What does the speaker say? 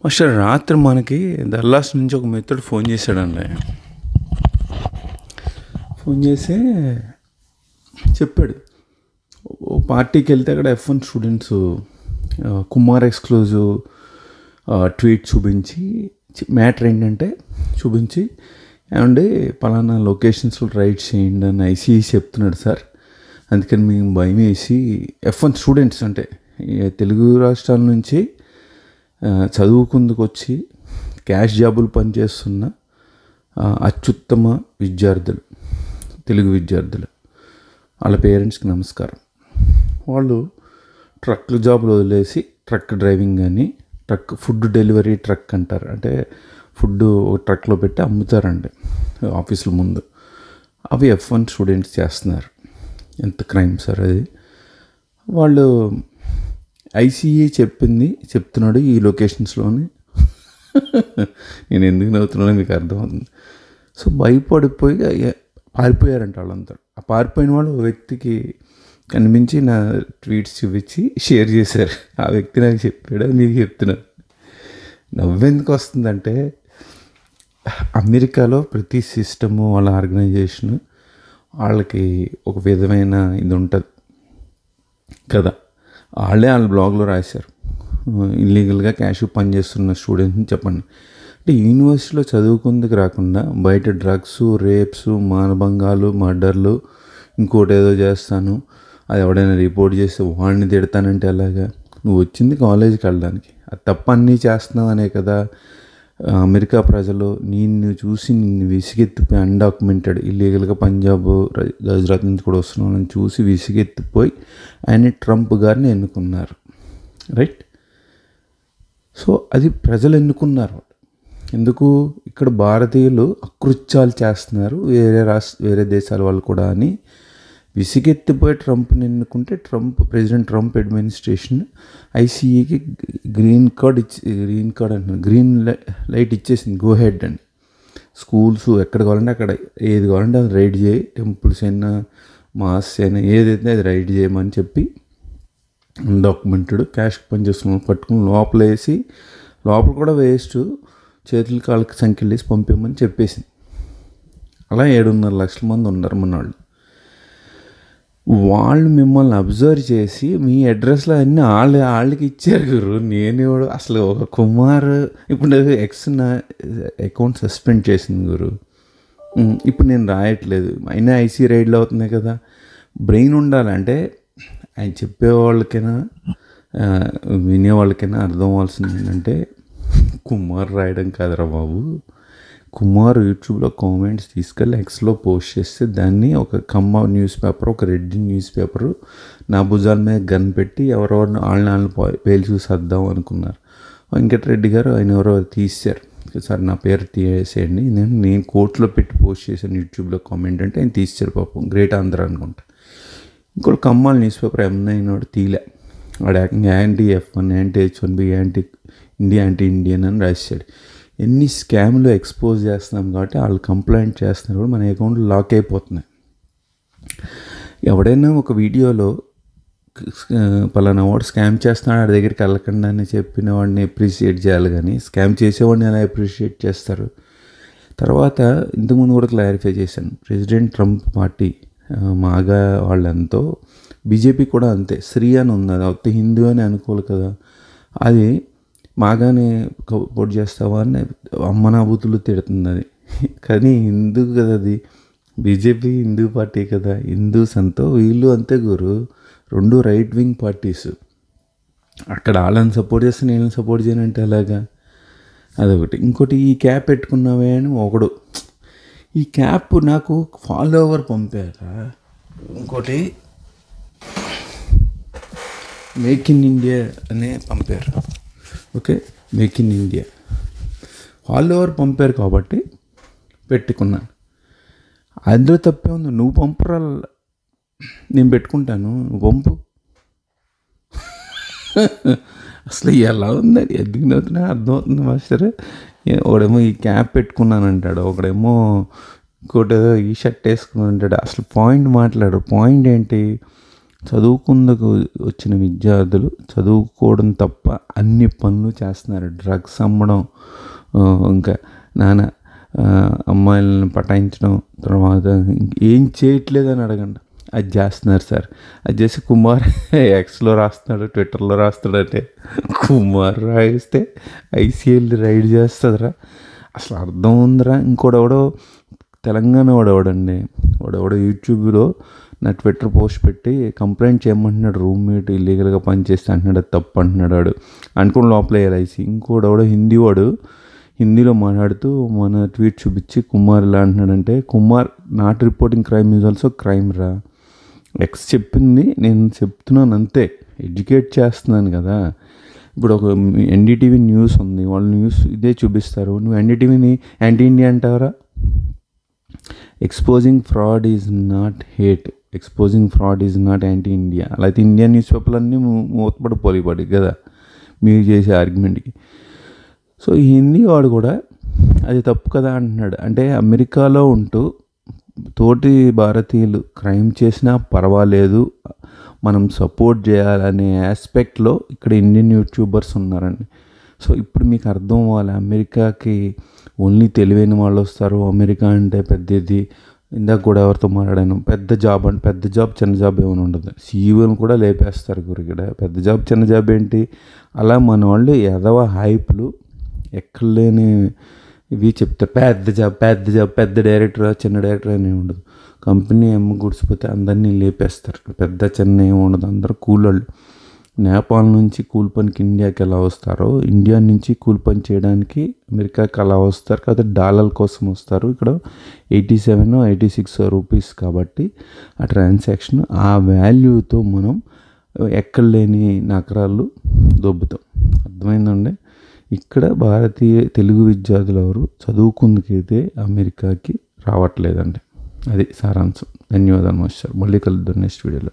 Master రాత్రి మనకి దల్లాస్ నుంచి ఒక మిత్రుడు ఫోన్ చేశాడండి. ఫోన్ చేసి చెప్పాడు, ఓ పార్టీకి వెళ్తే అక్కడ F1 students Kumar exclusive tweet చూపించి, మ్యాటర్ ఏంటంటే చూపించి, ఏమంటే పలానా లొకేషన్స్లో రైడ్ చేయండి అని ఐసీఈ చెప్తున్నాడు సార్. అందుకని మేము భయం వేసి F1 స్టూడెంట్స్ అంటే తెలుగు రాష్ట్రాల నుంచి చదువుకుందుకు వచ్చి క్యాష్ జాబులు పనిచేస్తున్న అత్యుత్తమ విద్యార్థులు, తెలుగు విద్యార్థులు, వాళ్ళ పేరెంట్స్కి నమస్కారం. వాళ్ళు ట్రక్ జాబులు వదిలేసి ట్రక్ డ్రైవింగ్ కానీ ఫుడ్ డెలివరీ ట్రక్ అంటారు, అంటే ఫుడ్ ట్రక్లో పెట్టి అమ్ముతారండి ఆఫీసుల ముందు. అవి F1 స్టూడెంట్స్ చేస్తున్నారు. ఎంత క్రైమ్ సార్ అది. వాళ్ళు ఐసీఈ చెప్తున్నాడు ఈ లొకేషన్స్లోని. నేను ఎందుకు నవ్వుతున్నానో మీకు అర్థమవుతుంది. సో భయపడిపోయి పారిపోయారంట వాళ్ళంతా. ఆ పారిపోయిన వాళ్ళు ఒక వ్యక్తికి కనిపించి నా ట్వీట్స్ చూపించి షేర్ చేశారు. ఆ వ్యక్తి నాకు చెప్పాడు, మీకు చెప్తున్నాను. నవ్వెందుకు వస్తుందంటే, అమెరికాలో ప్రతి సిస్టము, వాళ్ళ ఆర్గనైజేషను, వాళ్ళకి ఒక విధమైన ఇది ఉంటుంది కదా. వాళ్ళ బ్లాగ్లో రాశారు, ఇల్లీగల్గా క్యాష్ పనిచేస్తున్న స్టూడెంట్స్ని చెప్పండి అంటే, యూనివర్సిటీలో చదువుకుందుకు రాకుండా బయట డ్రగ్స్, రేప్స్, మానభంగాలు, మర్డర్లు, ఇంకోటి ఏదో చేస్తాను, అది ఎవడైనా రిపోర్ట్ చేస్తే వాడిని తిడతానంటే ఎలాగా? నువ్వు వచ్చింది కాలేజీకి వెళ్ళడానికి, అది తప్ప అన్నీ చేస్తున్నావు అనే కదా. అమెరికా ప్రజలు నిన్ను చూసి నిన్ను విసిగెత్తిపోయి, అన్డాక్యుమెంటెడ్ ఇల్లీగల్గా పంజాబ్, గుజరాత్ నుంచి కూడా వస్తున్న వాళ్ళని చూసి విసిగెత్తిపోయి ఆయన ట్రంప్ గారిని ఎన్నుకున్నారు, రైట్? సో అది ప్రజలు ఎన్నుకున్నారు. ఎందుకు? ఇక్కడ భారతీయులు అకృత్యాలు చేస్తున్నారు, వేరే దేశాల వాళ్ళు కూడా అని విసిగెత్తిపోయి ట్రంప్ని ఎన్నుకుంటే, ప్రెసిడెంట్ ట్రంప్ అడ్మినిస్ట్రేషన్ ఐసీఈకి గ్రీన్ లైట్ ఇచ్చేసింది, గో హెడ్ అని. స్కూల్స్ ఎక్కడ కావాలంటే అక్కడ, ఏది కావాలంటే అది రైడ్ చేయి, టెంపుల్స్ అయినా మాస్ అయినా ఏదైతే అది రైడ్ చేయమని చెప్పి, అన్డాక్యుమెంటెడ్ క్యాష్ పనిచేస్తున్న పట్టుకుని లోపల వేసి, లోపల కూడా వేస్ట్, చేతులు కాళ్ళకి సంఖ్యలు వేసి పంపేయమని చెప్పేసింది. అలా 7.5 లక్షల మంది ఉన్నారు మన వాళ్ళు. వాళ్ళు మిమ్మల్ని అబ్జర్వ్ చేసి మీ అడ్రస్లో అన్నీ వాళ్ళకి ఇచ్చారు గురు. నేను అసలు ఒక కుమార్ ఇప్పుడు ఎక్స్ నా అకౌంట్ సస్పెండ్ చేసింది గురు. ఇప్పుడు నేను రాయట్లేదు, అయినా ఐసీ రైడ్లు అవుతున్నాయి కదా. బ్రెయిన్ ఉండాలంటే ఆయన చెప్పేవాళ్ళకైనా వినేవాళ్ళకైనా అర్థం అవ్వాల్సింది ఏంటంటే, కుమార్ రాయడం కాదురా బాబు, కుమార్ యూట్యూబ్లో కామెంట్స్ తీసుకెళ్ళి ఎక్స్లో పోస్ట్ చేస్తే దాన్ని ఒక కమ్మ న్యూస్ పేపర్, ఒక రెడ్డి న్యూస్ పేపరు నా భుజాల మీద గన్ పెట్టి వాళ్ళని పేలు చూసి వద్దాం అనుకున్నారు. వెంకటరెడ్డి గారు ఆయన ఎవరో తీశారు, సార్ నా పేరు తీసేయండి, నేను కోర్టులో పెట్టి పోస్ట్ చేశాను యూట్యూబ్లో కామెంట్ అంటే ఆయన తీశారు పాపం, గ్రేట్ ఆంధ్ర అనుకుంటా. ఇంకోటి కమ్మాల న్యూస్ పేపర్ M9 వాడు తీలే, వాడు anti F1, anti H1B, anti India, anti Indian అని రాశాడు. ఎన్ని స్కామ్లు ఎక్స్పోజ్ చేస్తున్నాం కాబట్టి వాళ్ళు కంప్లైంట్ చేస్తున్నారు కూడా మన అకౌంట్లు లాక్ అయిపోతున్నాయి. ఎవడైనా ఒక వీడియోలో పలానా వాడు స్కామ్ చేస్తున్నాడు వాడి దగ్గరికి వెళ్ళకుండా అని చెప్పిన వాడిని అప్రిషియేట్ చేయాలి, కానీ స్కామ్ చేసేవాడిని ఎలా అప్రిషియేట్ చేస్తారు? తర్వాత ఇంతకుముందు కూడా క్లారిఫై చేశాను, ప్రెసిడెంట్ ట్రంప్ పార్టీ మాగా వాళ్ళంతో, బీజేపీ కూడా అంతే, స్త్రీ అని ఉంది, అది అవుతే హిందూ అని అనుకోవాలి కదా. అది మాగానే సపోర్ట్ చేస్తావా అని అమ్మనాబూతులు తిడుతుంది అది. కానీ హిందూ కదా, అది బీజేపీ హిందూ పార్టీ కదా. హిందూస్ అంతా వీళ్ళు అంతే గురు, రెండు రైట్ వింగ్ పార్టీస్. అక్కడ వాళ్ళని సపోర్ట్ చేస్తే నేను సపోర్ట్ చేయనంటే అలాగా, అదొకటి. ఇంకోటి ఈ క్యాప్ పెట్టుకున్నావే అని ఒకడు, ఈ క్యాప్ నాకు ఫాలోవర్ పంపారా. ఇంకోటి మేక్ ఇన్ ఇండియా అనే పంపారు, okay, make in India follower పంపారు కాబట్టి పెట్టుకున్నాను. అందులో తప్పే ఉంది, నువ్వు పంపరా, నేను పెట్టుకుంటాను, నువ్వు పంపు. అసలు ఎలా ఉంది, ఎందుకు నవ్వుతున్నా అర్థమవుతుంది మాస్టర్. ఒకడేమో ఈ క్యాప్ పెట్టుకున్నాను అంటాడు, ఒకడేమో ఇంకోటి ఏదో ఈ షర్ట్ వేసుకున్నాను అంటాడు. అసలు పాయింట్ మాట్లాడు. పాయింట్ ఏంటి? చదువుకుందుకు వచ్చిన విద్యార్థులు చదువుకోవడం తప్ప అన్ని పనులు చేస్తున్నారు. డ్రగ్స్ అమ్మడం, ఇంకా నాన్న అమ్మాయిలను పటాయించడం, తర్వాత ఏం చేయట్లేదని అడగండి, అది చేస్తున్నారు సార్. అది చేసి కుమార్ ఎక్స్లో రాస్తున్నాడు, ట్విట్టర్లో రాస్తాడంటే కుమార్ రాయిస్తే ఐసీఎల్ రైడ్ చేస్తుందిరా, అసలు అర్థం ఉందిరా. ఇంకోడెవడో తెలంగాణ వాడెవడండి, వాడెవడో యూట్యూబ్లో నా ట్విట్టర్ పోస్ట్ పెట్టి కంప్లైంట్ చేయమంటున్నాడు, రూమ్మేట్ ఇల్లీగల్గా పనిచేస్తే అంటున్నాడు, అది తప్పు అంటున్నాడు. వాడు అనుకుని లోపల ఐసీ. ఇంకోడెవడో హిందీ వాడు హిందీలో మాట్లాడుతూ మన ట్వీట్ చూపించి కుమార్ ఇలా అంటున్నాడంటే, Kumar not reporting crime is also crime రా. ఎక్స్ చెప్పింది నేను చెప్తున్నాను అంతే, ఎడ్యుకేట్ చేస్తున్నాను కదా. ఇప్పుడు ఒక ఎన్డీటీవీ న్యూస్ ఉంది, వాళ్ళు న్యూస్ ఇదే చూపిస్తారు, నువ్వు ఎన్డీటీవీని యాంటీ ఇండియా అంటావరా? Exposing fraud is not hate, exposing fraud is not anti India. అలా అయితే ఇండియన్ న్యూస్ పేపర్లన్నీ మూతపడిపోయి కదా మీరు చేసే ఆర్గ్యుమెంట్కి. సో ఈ హిందీ వాడు కూడా అది తప్పు కదా అంటున్నాడు. అంటే అమెరికాలో ఉంటూ తోటి భారతీయులు క్రైమ్ చేసినా పర్వాలేదు, మనం సపోర్ట్ చేయాలనే ఆస్పెక్ట్లో ఇక్కడ ఇండియన్ యూట్యూబర్స్ ఉన్నారండి. సో ఇప్పుడు మీకు అర్థం అవ్వాలి, అమెరికాకి ఓన్లీ తెలివైన వాళ్ళు వస్తారు, అమెరికా అంటే పెద్దది. ఇందాక కూడా ఎవరితో మాట్లాడాను, పెద్ద జాబ్ అంటే పెద్ద జాబ్ చిన్న జాబ్ ఏమైనా ఉండదు, సీఈఓని కూడా లేపేస్తారు ఇక్కడ. పెద్ద జాబ్ చిన్న జాబ్ ఏంటి? అలా మన వాళ్ళు ఎదవ హైప్లు ఎక్కడ లేని ఇవి చెప్తారు, పెద్ద జాబ్ పెద్ద డైరెక్టర్ చిన్న డైరెక్టర్ అని ఉండదు. కంపెనీ గుడిసిపోతే అందరినీ లేపేస్తారు, పెద్ద చిన్న ఏమి ఉండదు, అందరూ కూలోళ్ళు. నేపాల్ నుంచి కూలి పనికి ఇండియాకి ఎలా వస్తారో, ఇండియా నుంచి కూలి పని చేయడానికి అమెరికాకి అలా వస్తారు. కాకపోతే డాలర్ కోసం వస్తారు. ఇక్కడ 87 86 రూపీస్ కాబట్టి ఆ ట్రాన్సాక్షన్, ఆ వాల్యూతో మనం ఎక్కడ లేని నగరాలు దొబ్బుతాం. అర్థమైందండి? ఇక్కడ భారతీయ తెలుగు విద్యార్థులు ఎవరు చదువుకుందుకైతే అమెరికాకి రావట్లేదండి. అది సారాంశం. ధన్యవాదాలు మాస్టర్. మళ్ళీ కలుద్దాం నెక్స్ట్ వీడియోలో.